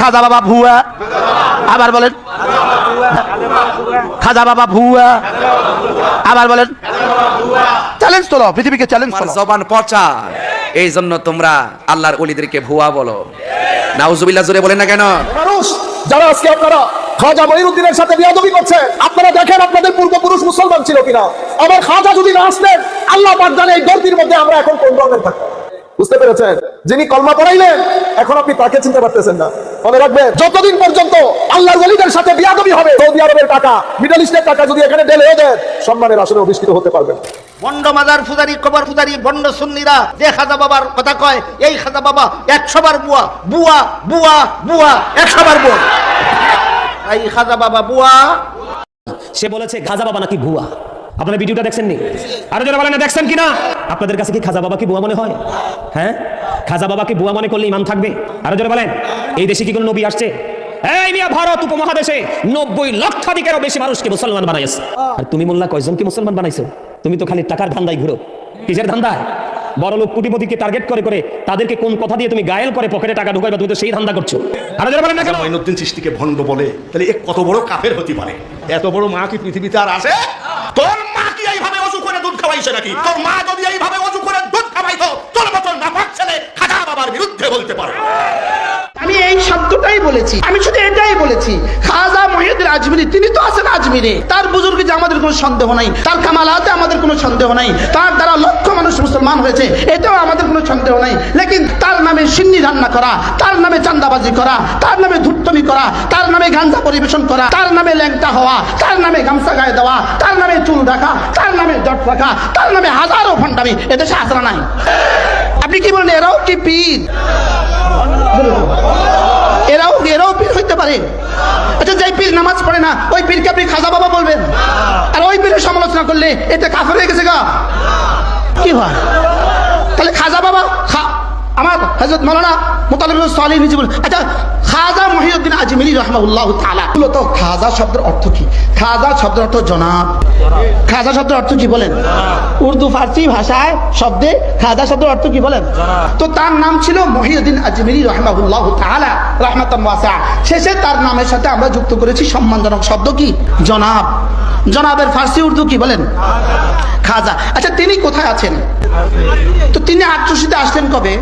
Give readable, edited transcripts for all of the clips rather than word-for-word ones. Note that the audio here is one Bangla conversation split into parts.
খাজা বাবা ভুয়া, আবার বলেন খাজা বাবা ভুয়া, আবার বলেন চ্যালেঞ্জ তোলো, পৃথিবীকে চ্যালেঞ্জ তোলো। জবান পচা, এই জন্য তোমরা আল্লাহর ওলিদেরকে ভুয়া বলো। নাউজুবিল্লাহ জোরে বলেন না কেন? মানুষ যারা আজকে আপনারা খাজা মঈনুদ্দিনের সাথে বিয়াদবি করছে, আপনারা দেখেন আপনাদের পূর্বপুরুষ মুসলমান ছিল কিনা। আমার খাজা যদি না আসতেন, আল্লাহ পাক জানে এই গর্তির মধ্যে আমরা এখন কোন রকমের থাকতাম। বুঝতে পেরেছেন? যিনি কলমা পড়াইলেন, এখন আপনি তাকে চিনতে পারতেছেন না। মনে রাখবেন, যতদিন পর্যন্ত আল্লাহর ওলিদের সাথে বিয়াদবি হবে, সৌদি আরবের টাকা, মিডল ইস্টের টাকা যদি এখানে ঢেলে দেন, সম্মানের আসলে অধিষ্ঠিত হতে পারবেন। বন্ড মাজার পূজারি, কবর পূজারি, বন্ড সুন্নিরা যে খাজা বাবার কথা কয়, এই খাজা বাবা 100 বার বুয়া, বুয়া বুয়া বুয়া, 100 বার বুয়া। এই খাজা বাবা বুয়া। সে বলেছে খাজা বাবা নাকি ভুয়া। আপনারা ভিডিওটা দেখছেন নি? আরো যারা বলেন না দেখছেন কিনা? আপনাদের কাছে কি খাজা বাবা কি ভুয়া মনে হয়? হ্যাঁ, খাজা বাবা কি ভুয়া মনে করলে ইমান থাকবে? আরো যারা বলেন, এই দেশে কি কোনো নবী আসছে? এই মিয়া, ভারত উপমহাদেশে 90 লক্ষাধিকেরও বেশি মানুষকে মুসলমান বানাইছে। আর তুমি মোল্লা কয়জনকে মুসলমান বানাইছো? তুমি তো খালি টাকার ধান্দায় ঘুরো। কিসের ধান্দায়? বড় লোক কোটিপতিকে টার্গেট করে করে তাদেরকে কোন কথা দিয়ে তুমি গায়েল করে পকেটে টাকা ঢুকাইবা, তুমি তো সেই ধান্দা করছো। আরো যারা বলেন না কেন? মঈনুদ্দিন চিশতিকে ভণ্ড বলে, তাহলে এ কত বড় কাফের হতে পারে? এত বড় মা কি পৃথিবীতে আর আছে? তোর মা কি এইভাবে ওযু করে দুধ খাওয়াইছে নাকি? তোর মা যদি এইভাবে ওযু করে দুধ খাওয়াইতো, তোর মত নাপাক ছেলে খাজা বাবার বিরুদ্ধে বলতে পারে। আমি এই শব্দটাই বলেছি, আমি শুধু এটাই বলেছি, খাজা মহিউদ্দিন আজমিরি তিনি তো আছেন আজমিরে, তার বুজুর্গে যে আমাদের কোনো সন্দেহ নাই, তার কামালাতে আমাদের কোনো সন্দেহ নাই, তার দ্বারা লক্ষ মানুষ মুসলমান হয়েছে, এটাও আমাদের কোনো সন্দেহ নাই। লেকিন তার নামে সিন্নি রান্না করা, তার নামে চান্দাবাজি করা, তার নামে ধূর্তমি করা, তার নামে গাঞ্জা পরিবেশন করা, তার নামে ল্যাংটা হওয়া, তার নামে গামছা গায়ে দেওয়া, তার নামে চুল রাখা, তার নামে জট রাখা, তার নামে হাজারো ভণ্ডামি এদেশে আসরা নাই। আপনি কি বলেন এরাও কি পীর? এরাও পীর হইতে পারে? আচ্ছা, যে পীর নামাজ পড়ে না, ওই পীরকে আপনি খাজা বাবা বলবেন? আর ওই পীরের সমালোচনা করলে এটা কাফের হয়ে গেছে গা? কি হয় তাহলে? খাজা বাবা আমার হযরত মাওলানা মুতালিবুস সালিহ নিজে বলেন। আচ্ছা, খাজা মহিউদ্দিন আজমিরি রাহমাহুল্লাহ তাআলা, মূলত খাজা শব্দের অর্থ কি? খাজা শব্দের অর্থ জনাব। খাজা শব্দের অর্থ কি বলেন? উর্দু ফার্সি ভাষায় শব্দে খাজা শব্দের অর্থ কি বলেন? তো তার নাম ছিল মহিউদ্দিন আজমিরি রাহমাহুল্লাহ তাআলা রাহমাতান ওয়াসিআ। শেষে তার নামের সাথে আমরা যুক্ত করেছি সম্মানজনক শব্দ কি? জনাব। জনাবের ফার্সি উর্দু কি বলেন? খাজা। আচ্ছা, তিনি কোথায় আছেন? তো তিনি আট্রসিতে আসলেন কবে?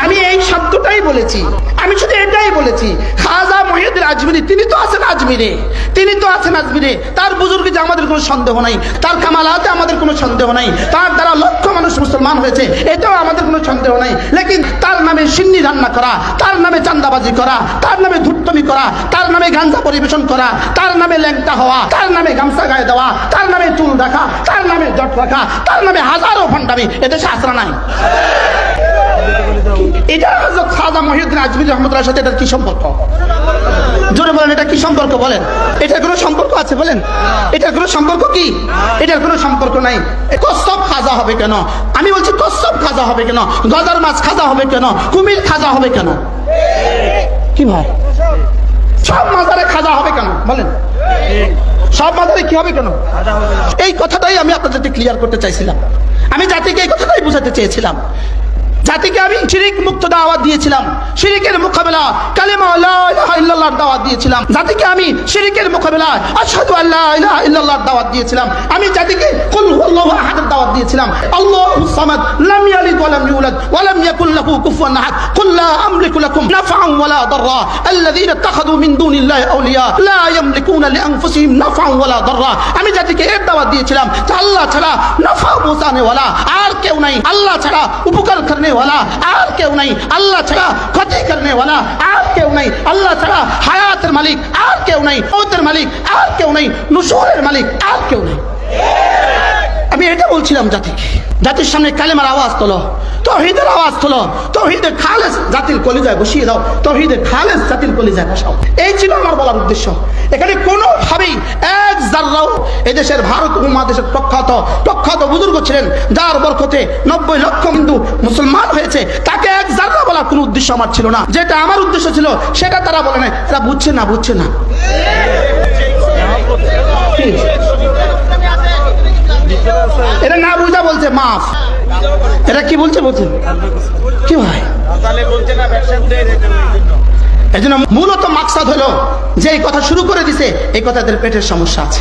আমি এই শব্দটাই বলেছি, আমি শুধু এটাই বলেছি, খাজা মহিউদ্দিন আজমিরি তিনি তো আছেন আজমিরে, তিনি তো আছেন আজমিরে, তার বুজুর্গে যে আমাদের কোনো সন্দেহ নাই, তার কামালাতে আমাদের কোনো সন্দেহ নাই, তার দ্বারা লক্ষ মানুষ মুসলমান হয়েছে, এটাও আমাদের কোনো সন্দেহ নাই। লেকিন তার নামে সিন্নি রান্না করা, তার নামে চান্দাবাজি করা, তার নামে ধূর্তমি করা, তার নামে গাঞ্জা পরিবেশন করা, তার নামে ল্যাংটা হওয়া, তার নামে গামছা গায়ে দেওয়া, তার নামে চুল রাখা, তার নামে জট রাখা, তার নামে হাজারো ভণ্ডামি এদেশে আসরা নাই। এটা হযরত খাজা মহিউদ্দিন আজমিরি রহমাতুল্লাহর সাথে এটার কি সম্পর্ক? জোরে বলেন, এটা কি সম্পর্ক বলেন? এটার কোনো সম্পর্ক আছে বলেন? এটার কোনো সম্পর্ক কি? এটার কোনো সম্পর্ক নাই। কসব খাজা হবে কেন? আমি বলছি কসব খাজা হবে কেন? গজার মাছ খাজা হবে কেন? কুমির খাজা হবে কেন? কি ভাই, সব মাজারে খাজা হবে কেন বলেন? সব মাজারে কি হবে কেন? এই কথাটাই আমি আপনাদেরকে ক্লিয়ার করতে চাইছিলাম। আমি জাতিকে এই কথাটাই বুঝাতে চেয়েছিলাম। জাতিকে আমি শিরিক মুক্ত দাওয়াত দিয়েছিলাম, শিরিকের মোকাবেলা কালিমা লা ইলাহা ইল্লাল্লাহর দাওয়াত দিয়েছিলাম। জাতিকে আমি শিরিকের মোকাবেলা আশহাদু আল্লা ইলাহা ইল্লাল্লাহর দাওয়াত দিয়েছিলাম। আমি জাতিকে কুল হুয়াল্লাহু আহাদের দাওয়াত দিয়েছিলাম। আল্লাহুস সামাদ লাম ইয়ালিদ ওয়া লাম ইউলাদ ওয়া লাম ইয়াকুল লাহু কুফুয়ান আহাদ। কুল লা আমলিকু লাকুম নাফআন ওয়া লা দাররা আল্লাযীনা ইত্তাখাযু মিন দুনিল্লাহি আউলিয়া লা ইয়ামলিকুনা লিআনফুসিহিম নাফআন ওয়া লা দাররা। আমি জাতিকে এর দাওয়াত দিয়েছিলাম যে আল্লাহ ছাড়া নাফা পৌঁছানে ওয়ালা আর কেউ নাই, আল্লাহ ছাড়া উপকার করনে वाला আর কেউ নাই, আল্লাহ ছাড়া ক্ষতি করনে वाला আর কেউ নাই, আল্লাহ ছাড়া হায়াতের মালিক আর কেউ নাই, মওতের মালিক আর কেউ নাই, নুশুরের মালিক আর কেউ নাই। আমি এটা বলছিলাম জাতিকে, জাতির সামনে কালেমার আওয়াজ তোলো, তাওহীদের আওয়াজ তোলো, তাওহীদের খালেস জাতির কলিজায় বসিয়ে দাও, তাওহীদের খালেস জাতির কলিজায় বসাও। এই ছিল আমার বলার উদ্দেশ্য। এখানে কোনোভাবেই এক জাররাও এদেশের ভারত উপমহাদেশের প্রখ্যাত বুজুর্গ ছিলেন, যার বরকতে 90 লক্ষ হিন্দু মুসলমান হয়েছে, তাকে এক জাররা বলার কোনো উদ্দেশ্য আমার ছিল না। যেটা আমার উদ্দেশ্য ছিল সেটা তারা বলে না, এরা বুঝছে না। এরা না বুঝা বলছে মাফ। এটা কি বলছে বলছেন কি ভাই? এই জন্য মূলত মাকসাদ হলো যে এই কথা শুরু করে দিছে এই কথা এদের পেটের সমস্যা আছে।